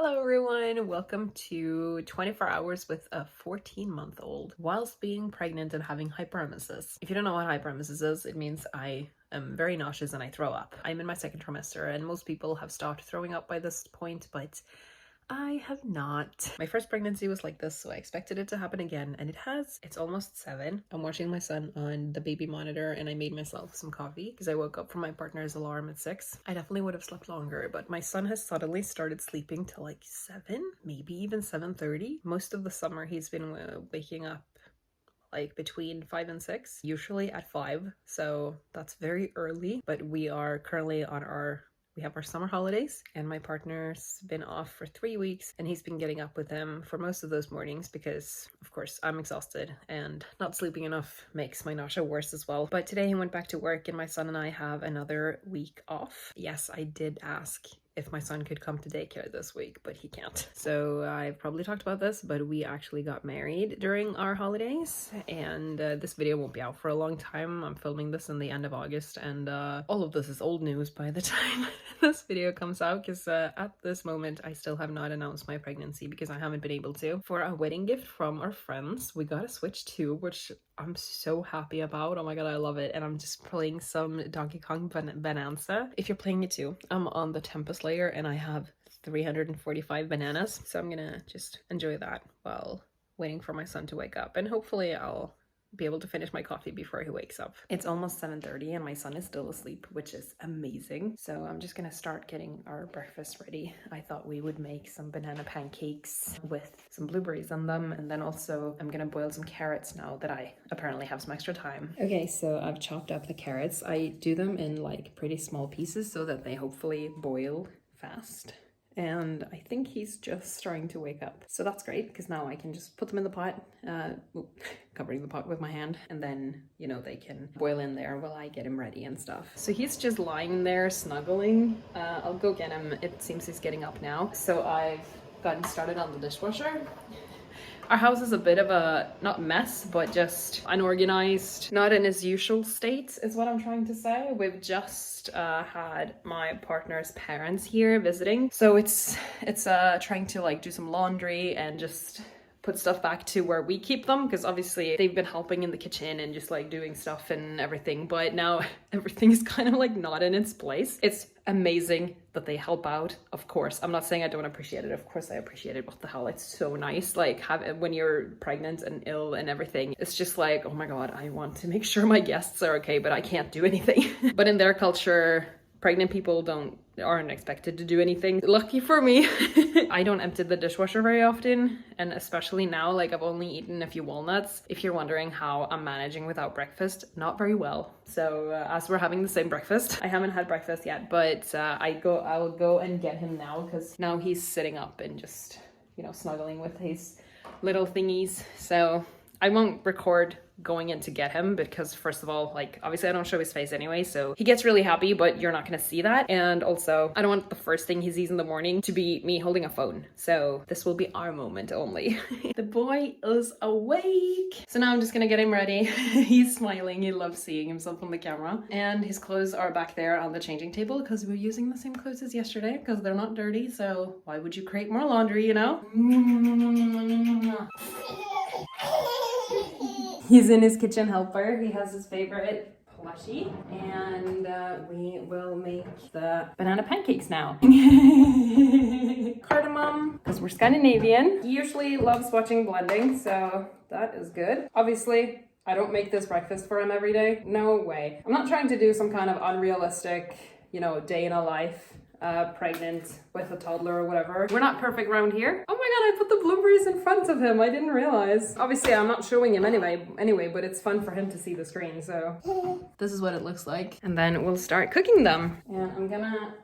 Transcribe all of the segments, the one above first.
Hello everyone, welcome to 24 hours with a 14-month-old whilst being pregnant and having hyperemesis. If you don't know what hyperemesis is, it means I am very nauseous and I throw up. I'm in my second trimester and most people have started throwing up by this point, but I have not. My first pregnancy was like this, so I expected it to happen again, and it has. It's almost 7. I'm watching my son on the baby monitor, and I made myself some coffee because I woke up from my partner's alarm at 6. I definitely would have slept longer, but my son has suddenly started sleeping till like 7, maybe even 7:30. Most of the summer he's been waking up like between 5 and 6, usually at 5, so that's very early. But we are currently on we have our summer holidays and my partner's been off for 3 weeks and he's been getting up with them for most of those mornings because of course I'm exhausted and not sleeping enough makes my nausea worse as well. But today he went back to work and my son and I have another week off. Yes, I did ask if my son could come to daycare this week, but he can't. So I've probably talked about this, but we actually got married during our holidays, and this video won't be out for a long time. I'm filming this in the end of August, and all of this is old news by the time this video comes out, because at this moment I still have not announced my pregnancy because I haven't been able to. For a wedding gift from our friends, we got a Switch 2, which I'm so happy about. Oh my god, I love it. And I'm just playing some Donkey Kong Bonanza. If you're playing it too, I'm on the Tempest layer and I have 345 bananas. So I'm gonna just enjoy that while waiting for my son to wake up. And hopefully I'll be able to finish my coffee before he wakes up. It's almost 7:30 and my son is still asleep, which is amazing. So I'm just gonna start getting our breakfast ready. I thought we would make some banana pancakes with some blueberries on them, and then also I'm gonna boil some carrots now that I apparently have some extra time. Okay, so I've chopped up the carrots. I do them in like pretty small pieces so that they hopefully boil fast. And I think he's just starting to wake up. So that's great, because now I can just put them in the pot, covering the pot with my hand, and then, you know, they can boil in there while I get him ready and stuff. So he's just lying there snuggling. I'll go get him. It seems he's getting up now. So I've gotten started on the dishwasher. Our house is a bit of a, not mess, but just unorganized, not in its usual state is what I'm trying to say. We've just had my partner's parents here visiting. So it's trying to like do some laundry and just put stuff back to where we keep them, because obviously they've been helping in the kitchen and just like doing stuff and everything, but now everything is kind of like not in its place. It's amazing that they help out, of course. I'm not saying I don't appreciate it. Of course I appreciate it. What the hell, it's so nice. Like when you're pregnant and ill and everything, it's just like, oh my god, I want to make sure my guests are okay, but I can't do anything. But in their culture, pregnant people aren't expected to do anything. Lucky for me. I don't empty the dishwasher very often, and especially now, like I've only eaten a few walnuts. If you're wondering how I'm managing without breakfast, not very well. So as we're having the same breakfast, I haven't had breakfast yet, but I will go and get him now, because now he's sitting up and just, you know, snuggling with his little thingies. So I won't record going in to get him because, first of all, like obviously I don't show his face anyway, so he gets really happy, but you're not gonna see that. And also I don't want the first thing he sees in the morning to be me holding a phone, so this will be our moment only. The boy is awake, so now I'm just gonna get him ready. He's smiling, he loves seeing himself on the camera, and his clothes are back there on the changing table because we're using the same clothes as yesterday because they're not dirty, so why would you create more laundry, you know? He's in his kitchen helper. He has his favorite plushie, and we will make the banana pancakes now. Cardamom, because we're Scandinavian. He usually loves watching blending, so that is good. Obviously, I don't make this breakfast for him every day. No way. I'm not trying to do some kind of unrealistic, you know, day in a life. Pregnant with a toddler or whatever. We're not perfect around here. Oh my god, I put the blueberries in front of him. I didn't realize. Obviously, I'm not showing him anyway, but it's fun for him to see the screen, so. This is what it looks like. And then we'll start cooking them. And I'm gonna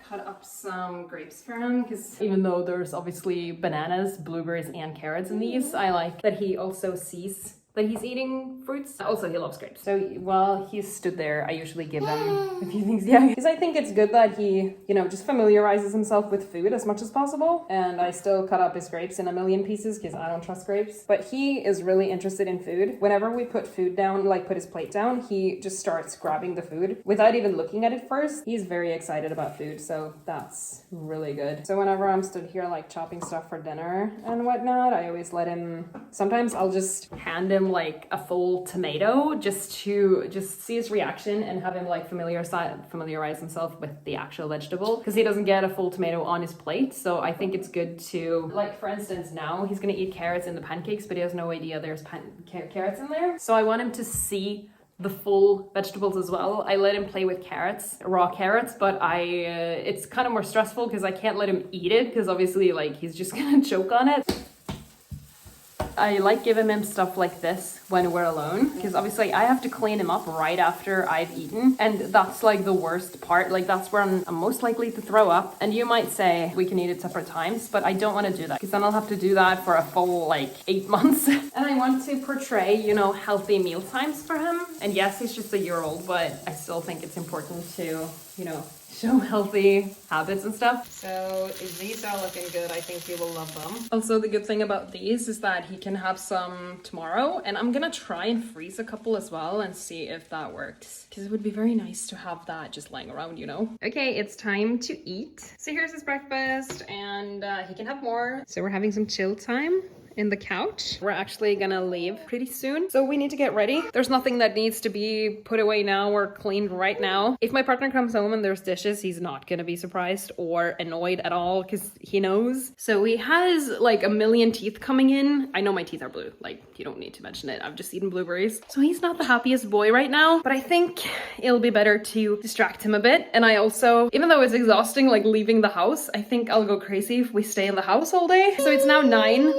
cut up some grapes for him, because even though there's obviously bananas, blueberries, and carrots in these, I like that he also sees that he's eating fruits. Also, he loves grapes. So while he's stood there, I usually give him a few things. Yeah, because I think it's good that he, you know, just familiarizes himself with food as much as possible. And I still cut up his grapes in a million pieces because I don't trust grapes. But he is really interested in food. Whenever we put food down, like put his plate down, he just starts grabbing the food without even looking at it first. He's very excited about food, so that's really good. So whenever I'm stood here like chopping stuff for dinner and whatnot, I always let him, sometimes I'll just hand him like a full tomato just to see his reaction and have him like familiarize himself with the actual vegetable, because he doesn't get a full tomato on his plate. So I think it's good to, like for instance now he's gonna eat carrots in the pancakes, but he has no idea there's carrots in there. So I want him to see the full vegetables as well. I let him play with carrots, raw carrots, but it's kind of more stressful because I can't let him eat it because obviously like he's just gonna choke on it. I like giving him stuff like this when we're alone, because obviously I have to clean him up right after I've eaten, and that's like the worst part. Like that's where I'm most likely to throw up. And you might say we can eat at separate times, but I don't want to do that because then I'll have to do that for a full like 8 months. And I want to portray, you know, healthy meal times for him. And yes, he's just a year old, but I still think it's important to, you know, show healthy habits and stuff. So these are looking good. I think he will love them. Also, the good thing about these is that he can have some tomorrow, and I'm gonna try and freeze a couple as well and see if that works, because it would be very nice to have that just lying around, you know. Okay, it's time to eat. So here's his breakfast, and he can have more. So we're having some chill time in the couch. We're actually gonna leave pretty soon, so we need to get ready. There's nothing that needs to be put away now or cleaned right now. If my partner comes home and there's dishes, he's not gonna be surprised or annoyed at all because he knows. So he has like a million teeth coming in. I know my teeth are blue, like you don't need to mention it. I've just eaten blueberries. So he's not the happiest boy right now, but I think it'll be better to distract him a bit. And I also, even though it's exhausting like leaving the house, I think I'll go crazy if we stay in the house all day. So it's now 9.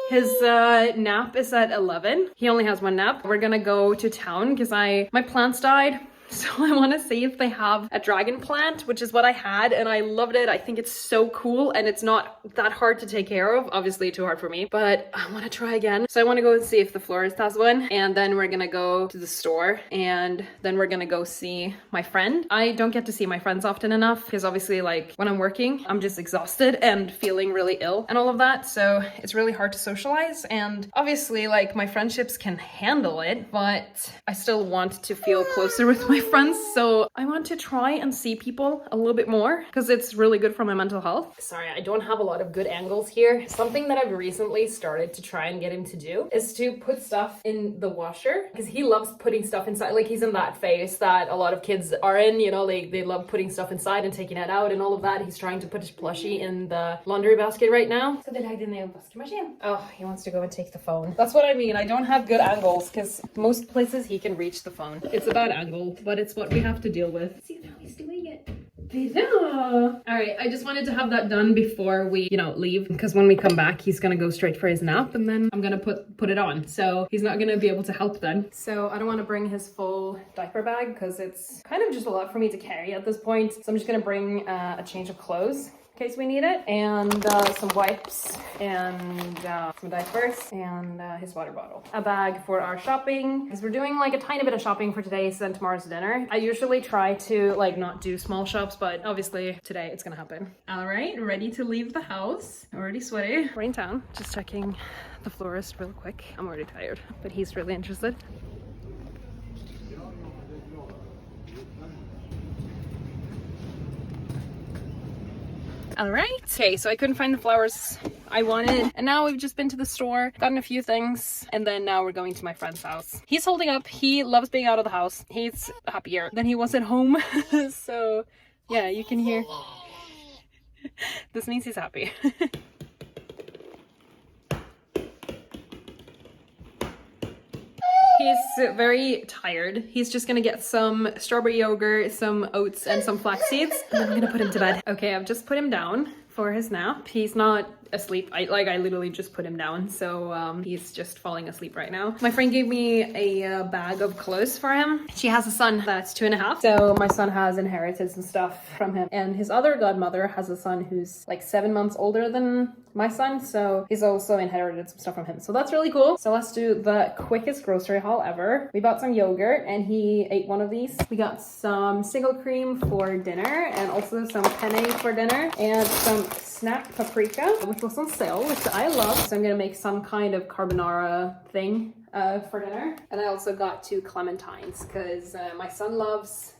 His nap is at 11. He only has one nap. We're gonna go to town because my plants died. So I want to see if they have a dragon plant, which is what I had, and I loved it. I think it's so cool, and it's not that hard to take care of. Obviously too hard for me, but I want to try again. So I want to go and see if the florist has one, and then we're gonna go to the store, and then we're gonna go see my friend. I don't get to see my friends often enough because obviously like when I'm working, I'm just exhausted and feeling really ill and all of that. So it's really hard to socialize, and obviously like my friendships can handle it, but I still want to feel closer with my friends. So I want to try and see people a little bit more because it's really good for my mental health. Sorry, I don't have a lot of good angles here. Something that I've recently started to try and get him to do is to put stuff in the washer, because he loves putting stuff inside. Like he's in that phase that a lot of kids are in, you know, they love putting stuff inside and taking it out and all of that. He's trying to put his plushie in the laundry basket right now. So they like the nail basket machine. Oh, he wants to go and take the phone. That's what I mean. I don't have good angles because most places he can reach the phone. It's a bad angle, but it's what we have to deal with. See how he's doing it. All right, I just wanted to have that done before we, you know, leave, because when we come back, he's gonna go straight for his nap, and then I'm gonna put it on. So he's not gonna be able to help then. So I don't want to bring his full diaper bag because it's kind of just a lot for me to carry at this point. So I'm just gonna bring a change of clothes in case we need it, and some wipes, and some diapers, and his water bottle. A bag for our shopping, because we're doing like a tiny bit of shopping for today's and tomorrow's dinner. I usually try to like not do small shops, but obviously today it's gonna happen. All right, ready to leave the house. Already sweaty. We're in town, just checking the florist real quick. I'm already tired, but he's really interested. All right. Okay, so I couldn't find the flowers I wanted, and now we've just been to the store, gotten a few things, and then now we're going to my friend's house. He's holding up. He loves being out of the house. He's happier than he was at home. So yeah, you can hear. This means he's happy. He's very tired. He's just gonna get some strawberry yogurt, some oats, and some flax seeds, and then I'm gonna put him to bed. Okay, I've just put him down for his nap. He's not asleep. I literally just put him down, so he's just falling asleep right now. My friend gave me a bag of clothes for him. She has a son that's 2.5, so my son has inherited some stuff from him, and his other godmother has a son who's like 7 months older than my son, so he's also inherited some stuff from him. So that's really cool. So let's do the quickest grocery haul ever. We bought some yogurt and he ate one of these. We got some single cream for dinner and also some penne for dinner and some snapped paprika, which was on sale, which I love. So I'm gonna make some kind of carbonara thing for dinner. And I also got 2 clementines because my son loves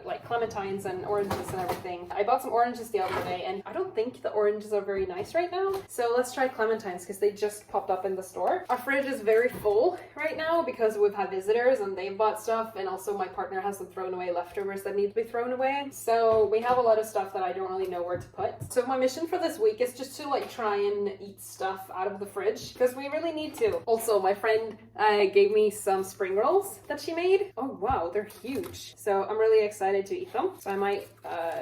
like clementines and oranges and everything. I bought some oranges the other day and I don't think the oranges are very nice right now. So let's try clementines because they just popped up in the store. Our fridge is very full right now because we've had visitors and they've bought stuff, and also my partner has some thrown away leftovers that need to be thrown away. So we have a lot of stuff that I don't really know where to put. So my mission for this week is just to like try and eat stuff out of the fridge because we really need to. Also, my friend gave me some spring rolls that she made. Oh wow, they're huge. So I'm really excited to eat them. So I might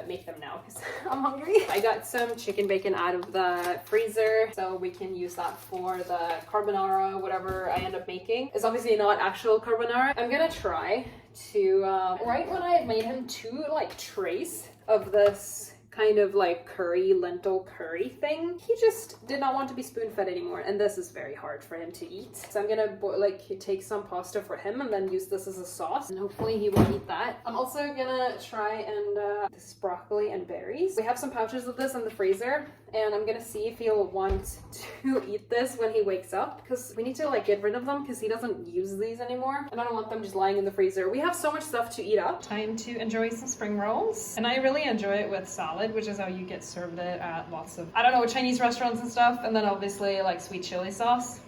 make them now because I'm hungry. I got some chicken bacon out of the freezer so we can use that for the carbonara, whatever I end up making. It's obviously not actual carbonara. I'm gonna try to, right when I made him 2 like trays of this kind of like curry, lentil curry thing, he just did not want to be spoon-fed anymore, and this is very hard for him to eat. So I'm gonna like take some pasta for him and then use this as a sauce, and hopefully he will eat that. I'm also gonna try and this is broccoli and berries. We have some pouches of this in the freezer, and I'm gonna see if he'll want to eat this when he wakes up, because we need to like get rid of them because he doesn't use these anymore, and I don't want them just lying in the freezer. We have so much stuff to eat up. Time to enjoy some spring rolls, and I really enjoy it with salad, which is how you get served it at lots of, I don't know, Chinese restaurants and stuff, and then obviously like sweet chili sauce.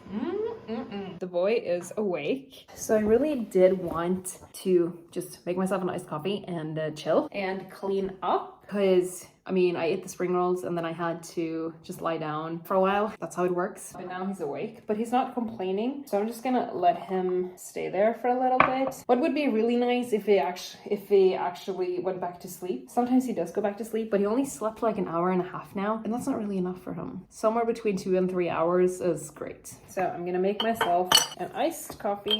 The boy is awake. So I really did want to just make myself an iced coffee and chill and clean up, because I mean, I ate the spring rolls and then I had to just lie down for a while. That's how it works. But now he's awake, but he's not complaining. So I'm just gonna let him stay there for a little bit. What would be really nice if he actually went back to sleep. Sometimes he does go back to sleep, but he only slept like an hour and a half now, and that's not really enough for him. Somewhere between 2 and 3 hours is great. So I'm gonna make myself an iced coffee.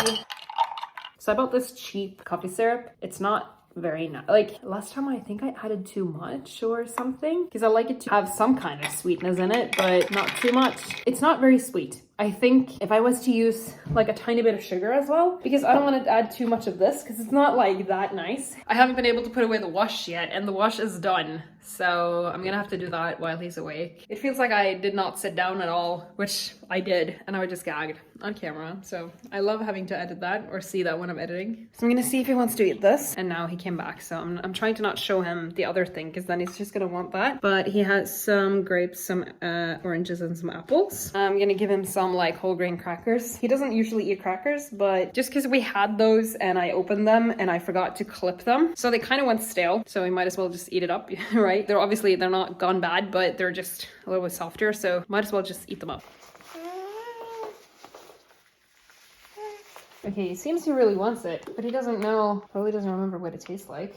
So I bought this cheap coffee syrup. It's not very nice. Like last time I think I added too much or something, because I like it to have some kind of sweetness in it, but not too much. It's not very sweet. I think if I was to use like a tiny bit of sugar as well, because I don't want to add too much of this because it's not like that nice. I haven't been able to put away the wash yet, and the wash is done. So I'm gonna have to do that while he's awake. It feels like I did not sit down at all, which I did, and I just gagged on camera. So I love having to edit that or see that when I'm editing. So I'm gonna see if he wants to eat this. And now he came back, so I'm trying to not show him the other thing because then he's just gonna want that. But he has some grapes, some oranges, and some apples. I'm gonna give him some like whole grain crackers. He doesn't usually eat crackers, but just because we had those and I opened them and I forgot to clip them, so they kind of went stale, so we might as well just eat it up. Right, they're not gone bad, but they're just a little bit softer, so might as well just eat them up. Okay, he seems he really wants it, but he doesn't know, probably doesn't remember what it tastes like.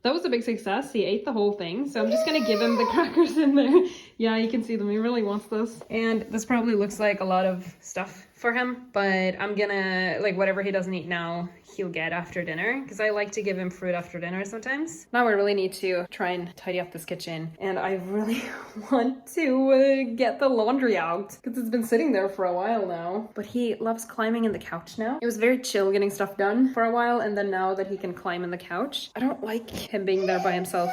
That was a big success. He ate the whole thing. So I'm just going to give him the crackers in there. Yeah, you can see them. He really wants this. And this probably looks like a lot of stuff for him, but I'm gonna, like, whatever he doesn't eat now, he'll get after dinner, because I like to give him fruit after dinner sometimes. Now we really need to try and tidy up this kitchen, and I really want to get the laundry out, because it's been sitting there for a while now. But he loves climbing in the couch now. It was very chill getting stuff done for a while, and then now that he can climb in the couch, I don't like him being there by himself.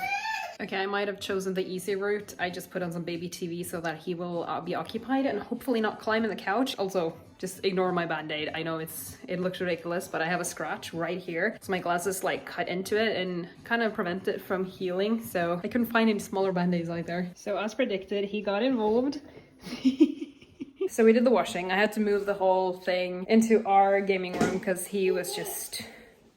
Okay, I might have chosen the easy route. I just put on some baby TV so that he will be occupied and hopefully not climb in the couch. Also, just ignore my band-aid. I know it looks ridiculous, but I have a scratch right here. So my glasses like cut into it and kind of prevent it from healing. So I couldn't find any smaller band-aids either. So as predicted, he got involved. So we did the washing. I had to move the whole thing into our gaming room because he was just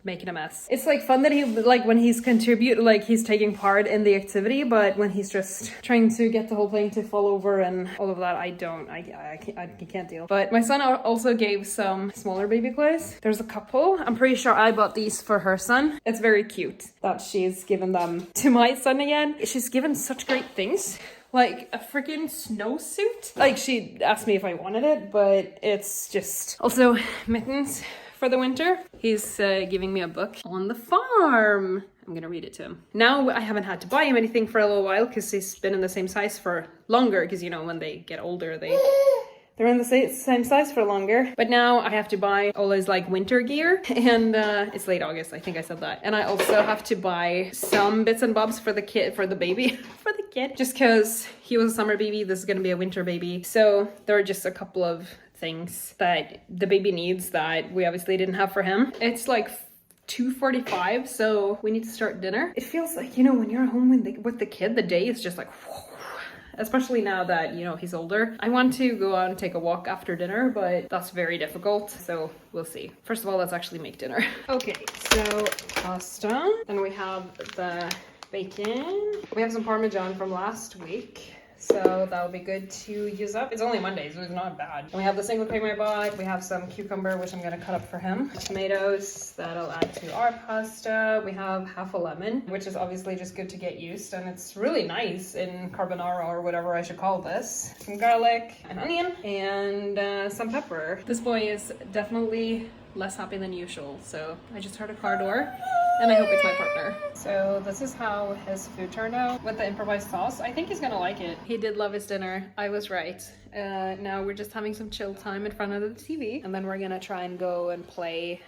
making a mess. It's like fun that he, like, when he's he's taking part in the activity, but when he's just trying to get the whole thing to fall over and all of that, I can't deal. But my son also gave some smaller baby clothes. There's a couple. I'm pretty sure I bought these for her son. It's very cute that she's given them to my son again. She's given such great things. Like a freaking snowsuit. Like, she asked me if I wanted it, but it's just also mittens for the winter. He's giving me a book on the farm. I'm gonna read it to him. Now I haven't had to buy him anything for a little while because he's been in the same size for longer, because you know when they get older they're in the same size for longer. But now I have to buy all his like winter gear, and it's late August, I think I said that. And I also have to buy some bits and bobs for the kid, for the baby, for the kid, just because he was a summer baby, this is gonna be a winter baby. So there are just a couple of things that the baby needs that we obviously didn't have for him. It's like 2:45, so we need to start dinner. It feels like, you know, when you're home with the kid, the day is just like, whoa. Especially now that, you know, he's older. I want to go out and take a walk after dinner, but that's very difficult, so we'll see. First of all, let's actually make dinner. Okay, so pasta. Then we have the bacon. We have some Parmesan from last week, so that'll be good to use up. It's only Monday, so it's not bad. And we have the single cream I bought. We have some cucumber, which I'm gonna cut up for him. Tomatoes, that'll add to our pasta. We have half a lemon, which is obviously just good to get used, and it's really nice in carbonara or whatever I should call this. Some garlic, an onion, and some pepper. This boy is definitely less happy than usual, so I just heard a car door, and I hope it's my partner. So this is how his food turned out with the improvised sauce. I think he's gonna like it. He did love his dinner. I was right. Now we're just having some chill time in front of the TV, and then we're gonna try and go and play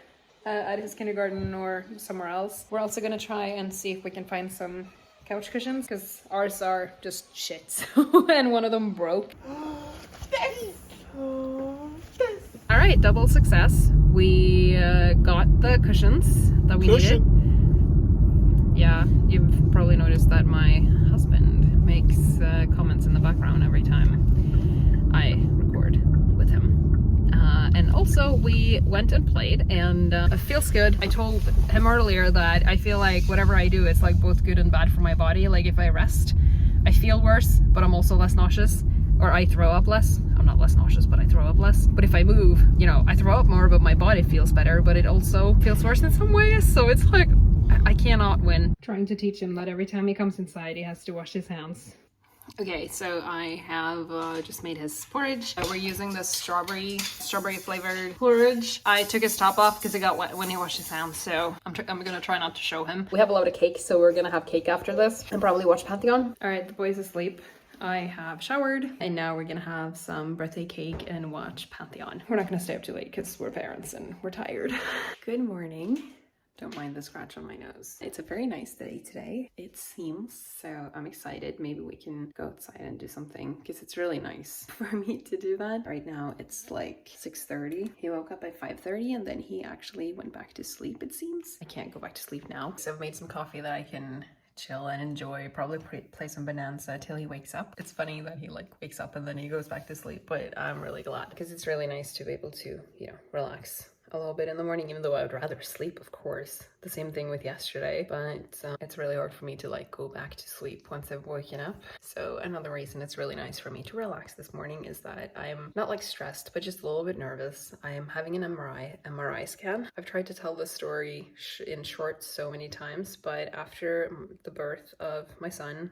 at his kindergarten or somewhere else. We're also gonna try and see if we can find some couch cushions, because ours are just shit, and one of them broke. All right, double success. We got the cushions that we needed. Yeah, you've probably noticed that my husband makes comments in the background every time I record with him. And also we went and played, and it feels good. I told him earlier that I feel like whatever I do, it's like both good and bad for my body. Like if I rest, I feel worse, but I'm also less nauseous. Or I throw up less. I'm not less nauseous, but I throw up less. But if I move, you know, I throw up more, but my body feels better, but it also feels worse in some ways. So it's like, I cannot win. Trying to teach him that every time he comes inside, he has to wash his hands. Okay, so I have just made his porridge. We're using this strawberry flavored porridge. I took his top off because it got wet when he washed his hands, so I'm gonna try not to show him. We have a load of cake, so we're gonna have cake after this and probably watch Pantheon. All right, the boy's asleep. I have showered, and now we're gonna have some birthday cake and watch Pantheon. We're not gonna stay up too late because we're parents and we're tired. Good morning. Don't mind the scratch on my nose. It's a very nice day today, it seems, so I'm excited. Maybe we can go outside and do something, because it's really nice for me to do that. Right now it's like 6:30. He woke up at 5:30, and then he actually went back to sleep, it seems. I can't go back to sleep now. So I've made some coffee that I can chill and enjoy, probably play some Bonanza till he wakes up. It's funny that he like wakes up and then he goes back to sleep, but I'm really glad because it's really nice to be able to, you know, relax a little bit in the morning, even though I would rather sleep, of course. The same thing with yesterday, but it's really hard for me to like go back to sleep once I've woken up. So another reason it's really nice for me to relax this morning is that I'm not like stressed, but just a little bit nervous. I am having an MRI scan. I've tried to tell this story in short so many times, but after the birth of my son,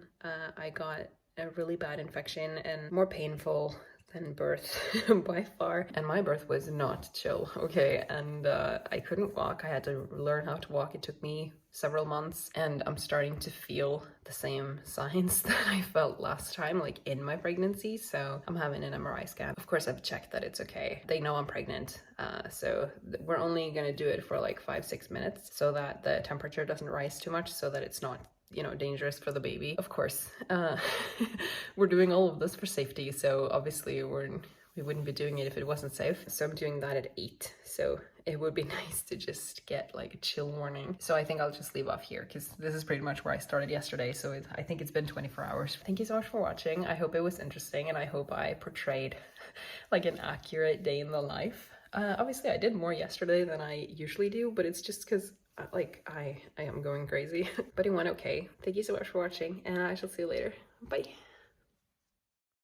I got a really bad infection and more painful than birth by far, and my birth was not chill, okay? And I couldn't walk. I had to learn how to walk. It took me several months, and I'm starting to feel the same signs that I felt last time, like in my pregnancy. So I'm having an MRI scan. Of course, I've checked that it's okay. They know I'm pregnant, so we're only gonna do it for like 5-6 minutes so that the temperature doesn't rise too much, so that it's not, you know, dangerous for the baby. Of course, we're doing all of this for safety, so obviously we wouldn't be doing it if it wasn't safe. So I'm doing that at 8, so it would be nice to just get like a chill morning. So I think I'll just leave off here because this is pretty much where I started yesterday, so I think it's been 24 hours. Thank you so much for watching. I hope it was interesting, and I hope I portrayed like an accurate day in the life. Obviously I did more yesterday than I usually do, but it's just because like I am going crazy. But it went okay. Thank you so much for watching, and I shall see you later. Bye.